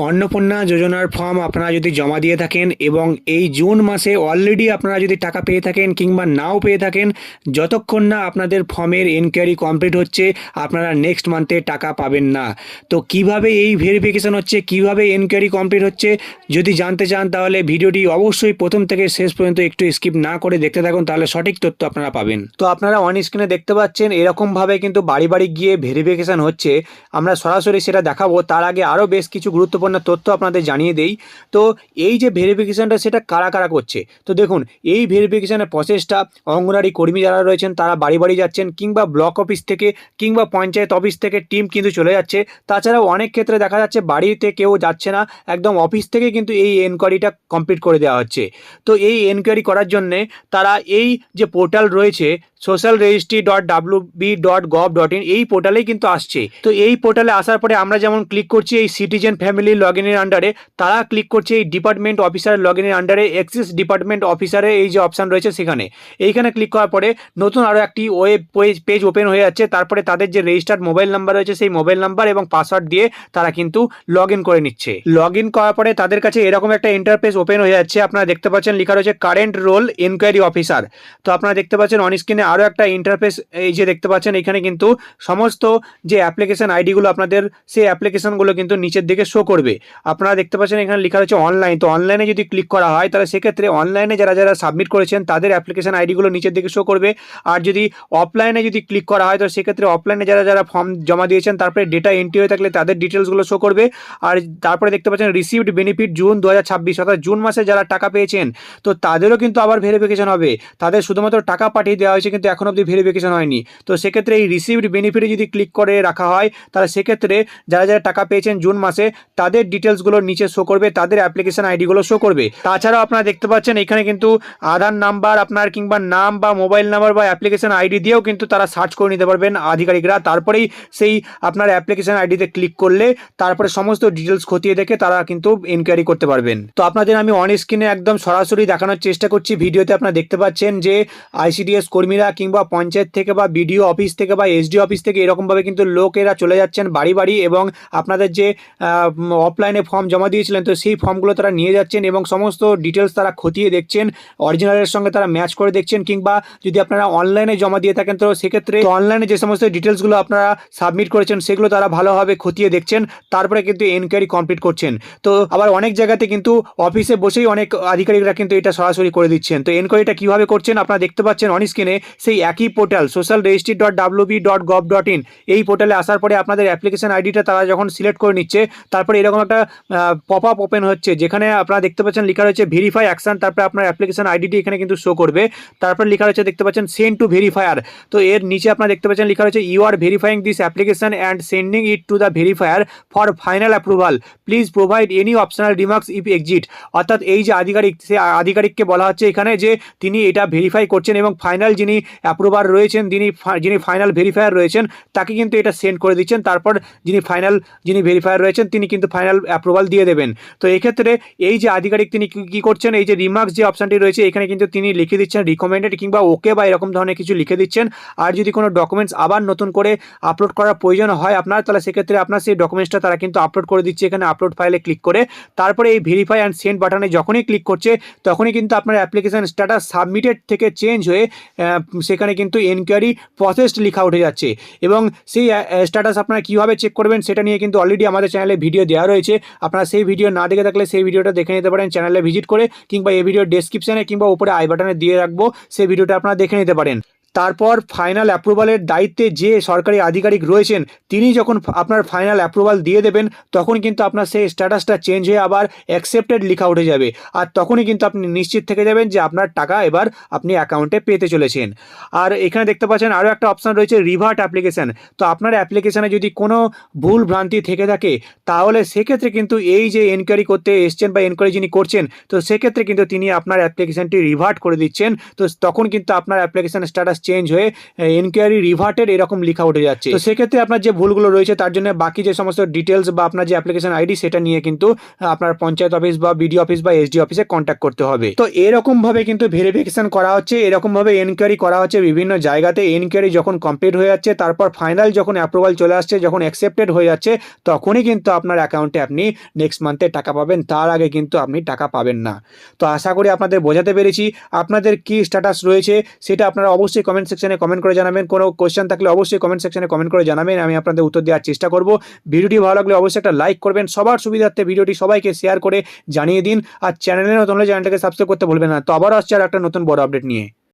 অন্নপূর্ণা যোজনার ফর্ম আপনারা যদি জমা দিয়ে থাকেন এবং এই জুন মাসে অলরেডি আপনারা যদি টাকা পেয়ে থাকেন কিংবা নাও পেয়ে থাকেন, যতক্ষণ না আপনাদের ফর্মের এনকোয়ারি কমপ্লিট হচ্ছে আপনারা নেক্সট মান্থে টাকা পাবেন না। তো কিভাবে এই ভেরিফিকেশন হচ্ছে, কিভাবে এনকোয়ারি কমপ্লিট হচ্ছে, যদি জানতে চান তাহলে ভিডিওটি অবশ্যই প্রথম থেকে শেষ পর্যন্ত একটু স্কিপ না করে দেখতে থাকুন, তাহলে সঠিক তথ্য আপনারা পাবেন। তো আপনারা অন স্ক্রিনে দেখতে পাচ্ছেন এরকমভাবে কিন্তু বাড়ি বাড়ি গিয়ে ভেরিফিকেশন হচ্ছে। আমরা সরাসরি সেটা দেখাবো, তার আগে আরও বেশ কিছু গুরুত্বপূর্ণ তথ্য আপনাদের জানিয়ে দেই। তো এই যে ভেরিফিকেশনটা সেটা কারা কারা করছে, তো দেখুন এই ভেরিফিকেশনের প্রসেসটা অঙ্গনওয়াড়ি কর্মী যারা রয়েছেন তারা বাড়ি বাড়ি যাচ্ছেন, কিংবা ব্লক অফিস থেকে কিংবা পঞ্চায়েত অফিস থেকে টিম কিন্তু চলে যাচ্ছে। তাছাড়াও অনেক ক্ষেত্রে দেখা যাচ্ছে বাড়িতে কেউ যাচ্ছে না, একদম অফিস থেকে কিন্তু এই এনকোয়ারিটা কমপ্লিট করে দেওয়া হচ্ছে। তো এই এনকোয়ারি করার জন্যে তারা এই যে পোর্টাল রয়েছে socialregistry.wb.gov.in, এই পোর্টালেই কিন্তু আসছে। তো এই পোর্টালে আসার পরে আমরা যেমন ক্লিক করছি এই সিটিজেন ফ্যামিলি লগ ইনের আন্ডারে, তারা ক্লিক করছে এই ডিপার্টমেন্ট অফিসার লগ ইনের আন্ডারে, এক্সিস ডিপার্টমেন্ট অফিসারে এই যে অপশান রয়েছে সেখানে। এইখানে ক্লিক করার পরে নতুন আরও একটি ওয়েব পেজ ওপেন হয়ে যাচ্ছে। তারপরে তাদের যে রেজিস্টার্ড মোবাইল নাম্বার রয়েছে সেই মোবাইল নাম্বার এবং পাসওয়ার্ড দিয়ে তারা কিন্তু লগ ইন করে নিচ্ছে। লগ ইন করার পরে তাদের কাছে এরকম একটা ইন্টারফেস ওপেন হয়ে যাচ্ছে। আপনারা দেখতে পাচ্ছেন লেখা রয়েছে কারেন্ট রোল এনকোয়ারি অফিসার। তো আপনারা দেখতে পাচ্ছেন অন স্ক্রিনে আরও একটা ইন্টারফেস, এই যে দেখতে পাচ্ছেন এখানে কিন্তু সমস্ত যে অ্যাপ্লিকেশন আইডিগুলো আপনাদের, সেই অ্যাপ্লিকেশনগুলো কিন্তু নিচের দিকে শো করবে। আপনারা দেখতে পাচ্ছেন এখানে লেখা রয়েছে অনলাইন। তো অনলাইনে যদি ক্লিক করা হয় তাহলে সেক্ষেত্রে অনলাইনে যারা যারা সাবমিট করেছেন তাদের অ্যাপ্লিকেশন আইডিগুলো নিচের দিকে শো করবে। আর যদি অফলাইনে যদি ক্লিক করা হয় তো সেক্ষেত্রে অফলাইনে যারা যারা ফর্ম জমা দিয়েছেন তারপরে ডেটা এন্ট্রি হয়ে থাকলে তাদের ডিটেলসগুলো শো করবে। আর তারপরে দেখতে পাচ্ছেন রিসিভড বেনিফিট জুন 2026, অর্থাৎ জুন মাসে যারা টাকা পেয়েছেন তো তাদেরও কিন্তু আবার ভেরিফিকেশন হবে। তাদের শুধুমাত্র টাকা পাঠিয়ে দেওয়া হয়েছে কিন্তু এখন অবধি ভেরিফিকেশন হয়নি। তো সেক্ষেত্রে এই রিসিভড বেনিফিটে যদি ক্লিক করে রাখা হয় তাহলে সেক্ষেত্রে যারা যারা টাকা পেয়েছেন জুন মাসে তাদের ডিটেলসগুলো নিচে শো করবে, তাদের অ্যাপ্লিকেশন আইডিগুলো শো করবে। তাছাড়াও আপনারা দেখতে পাচ্ছেন এখানে কিন্তু আধার নাম্বার আপনার কিংবা নাম বা মোবাইল নাম্বার বা অ্যাপ্লিকেশন আইডি দিয়েও কিন্তু তারা সার্চ করে নিতে পারবেন আধিকারিকরা। তারপরেই সেই আপনার অ্যাপ্লিকেশন আইডিতে ক্লিক করলে তারপরে সমস্ত ডিটেলস খতিয়ে দেখে তারা কিন্তু এনকোয়ারি করতে পারবেন। তো আপনাদের আমি অন স্ক্রিনে একদম সরাসরি দেখানোর চেষ্টা করছি। ভিডিওতে আপনারা দেখতে পাচ্ছেন যে আইসিডিএস কর্মীরা কিংবা পঞ্চায়েত থেকে বা বিডিও অফিস থেকে বা এসডি অফিস থেকে এরকমভাবে কিন্তু লোকেরা চলে যাচ্ছেন বাড়ি বাড়ি, এবং আপনাদের যে অফলাইনে ফর্ম জমা দিয়েছিলেন তো সেই ফর্মগুলো তারা নিয়ে যাচ্ছেন এবং সমস্ত ডিটেলস তারা খতিয়ে দেখছেন, অরিজিনালের সঙ্গে তারা ম্যাচ করে দেখছেন। কিংবা যদি আপনারা অনলাইনে জমা দিয়ে থাকেন তো সেক্ষেত্রে অনলাইনে যে সমস্ত ডিটেলসগুলো আপনারা সাবমিট করেছেন সেগুলো তারা ভালোভাবে খতিয়ে দেখছেন, তারপরে কিন্তু এনকোয়ারি কমপ্লিট করছেন। তো আবার অনেক জায়গাতে কিন্তু অফিসে বসেই অনেক আধিকারিকরা কিন্তু এটা সরাসরি করে দিচ্ছেন। তো এনকোয়ারিটা কীভাবে করছেন আপনারা দেখতে পাচ্ছেন অন স্ক্রিনে, সেই একই পোর্টাল socialregistry.wb.gov.in, এই পোর্টালে আসার পরে আপনাদের অ্যাপ্লিকেশন আইডিটা তারা যখন সিলেক্ট করে নিচ্ছে তারপরে এরকম একটা পপ আপ ওপেন হচ্ছে যেখানে আপনারা দেখতে পাচ্ছেন লেখা রয়েছে ভেরিফাই অ্যাকশন, তারপরে আপনার অ্যাপ্লিকেশন আইডিটি এখানে কিন্তু শো করবে। তারপর লেখা রয়েছে দেখতে পাচ্ছেন সেন্ড টু ভেরিফায়ার। তো এর নিচে আপনারা দেখতে পাচ্ছেন লেখা রয়েছে you are verifying this application and sending it to the verifier for final approval, please provide any optional remarks if exist. অর্থাৎ এই যে আধিকারিক, সেই আধিকারিককে বলা হচ্ছে এখানে যে তিনি এটা ভেরিফাই করছেন এবং ফাইনাল যিনি অ্যাপ্রুভার রয়েছেন, যিনি ফাইনাল ভেরিফায়ার রয়েছেন তাকে কিন্তু এটা সেন্ড করে দিচ্ছেন। তারপর যিনি ভেরিফায়ার রয়েছেন তিনি কিন্তু ফাইনাল অ্যাপ্রুভাল দিয়ে দেবেন। তো এক্ষেত্রে এই যে আধিকারিক তিনি কী করছেন, এই যে রিমার্কস যে অপশানটি রয়েছে এখানে কিন্তু তিনি লিখে দিচ্ছেন রিকমেন্ডেড কিংবা ওকে বা এরকম ধরনের কিছু লিখে দিচ্ছেন। আর যদি কোনো ডকুমেন্টস আবার নতুন করে আপলোড করার প্রয়োজন হয় আপনার, তাহলে সেক্ষেত্রে আপনার সেই ডকুমেন্টসটা তারা কিন্তু আপলোড করে দিচ্ছে এখানে আপলোড ফাইলে ক্লিক করে। তারপরে এই ভেরিফাই অ্যান্ড সেন্ড বাটনে যখনই ক্লিক করছে তখনই কিন্তু আপনার অ্যাপ্লিকেশন স্ট্যাটাস সাবমিটেড থেকে চেঞ্জ হয়ে সেখানে কিন্তু এনকোয়ারি প্রসেসড লেখা উঠে যাচ্ছে। এবং সেই স্ট্যাটাস আপনারা কীভাবে চেক করবেন সেটা নিয়ে কিন্তু অলরেডি আমাদের চ্যানেলে ভিডিও দেওয়া রয়েছে। আপনারা সেই ভিডিও না দেখে থাকলে সেই ভিডিওটা দেখে নিতে পারেন চ্যানেলে ভিজিট করে, কিংবা এই ভিডিওর ডেসক্রিপশানে কিংবা উপরে আই বাটনে দিয়ে রাখবো, সেই ভিডিওটা আপনারা দেখে নিতে পারেন। তারপর ফাইনাল অ্যাপ্রুভালের দায়িত্বে যে সরকারি আধিকারিক রয়েছেন তিনি যখন আপনার ফাইনাল অ্যাপ্রুভাল দিয়ে দেবেন তখন কিন্তু আপনার সেই স্ট্যাটাসটা চেঞ্জ হয়ে আবার অ্যাকসেপ্টেড লেখা উঠে যাবে। আর তখনই কিন্তু আপনি নিশ্চিত থেকে যাবেন যে আপনার টাকা এবার আপনি অ্যাকাউন্টে পেতে চলেছেন। আর এখানে দেখতে পাচ্ছেন আরও একটা অপশান রয়েছে রিভার্ট অ্যাপ্লিকেশান। তো আপনার অ্যাপ্লিকেশানে যদি কোনো ভুল ভ্রান্তি থেকে থাকে তাহলে সেক্ষেত্রে কিন্তু এই যে এনকোয়ারি করতে এসছেন বা এনকোয়ারি যিনি করছেন তো সেক্ষেত্রে কিন্তু তিনি আপনার অ্যাপ্লিকেশানটি রিভার্ট করে দিচ্ছেন। তো তখন কিন্তু আপনার অ্যাপ্লিকেশান স্ট্যাটাস চেঞ্জ হয়ে এনকোয়ারি রিভার্টেড এরকম লেখা উঠে যাচ্ছে। তো সেক্ষেত্রে আপনার যে ভুলগুলো রয়েছে তার জন্য বাকি যে সমস্ত ডিটেলস বা আপনার যে অ্যাপ্লিকেশন আইডি সেটা নিয়ে কিন্তু আপনার পঞ্চায়েত অফিস বা বিডি অফিস বা এসডি অফিসে কন্ট্যাক্ট করতে হবে। তো এরকম ভাবে কিন্তু ভেরিফিকেশন করা হচ্ছে, এরকম ভাবে এনকোয়ারি করা হচ্ছে বিভিন্ন জায়গাতে। এনকোয়ারি যখন কমপ্লিট হয়ে যাচ্ছে, তারপর ফাইনাল যখন অ্যাপ্রুভাল চলে আসছে, যখন অ্যাকসেপ্টেড হয়ে যাচ্ছে, তখনই কিন্তু আপনার অ্যাকাউন্টে আপনি নেক্সট মান্থে টাকা পাবেন। তার আগে কিন্তু আপনি টাকা পাবেন না। তো আশা করি আপনাদের বোঝাতে পেরেছি। আপনাদের কি স্ট্যাটাস রয়েছে সেটা আপনারা অবশ্যই কমেন্ট সেকশনে কমেন্ট করে জানাবেন। কোনো কোয়েশ্চেন থাকলে অবশ্যই কমেন্ট সেকশনে কমেন্ট করে জানাবেন, আমি আপনাদের উত্তর দেওয়ার চেষ্টা করব। ভিডিওটি ভালো লাগলে অবশ্যই একটা লাইক করবেন, সবার সুবিধার্থে ভিডিওটি সবাইকে শেয়ার করে জানিয়ে দিন। আর চ্যানেলে নতুন হলে চ্যানেলটাকে সাবস্ক্রাইব করতে ভুলবেন না। তো আবারও আসছে আর একটা নতুন বড় আপডেট নিয়ে।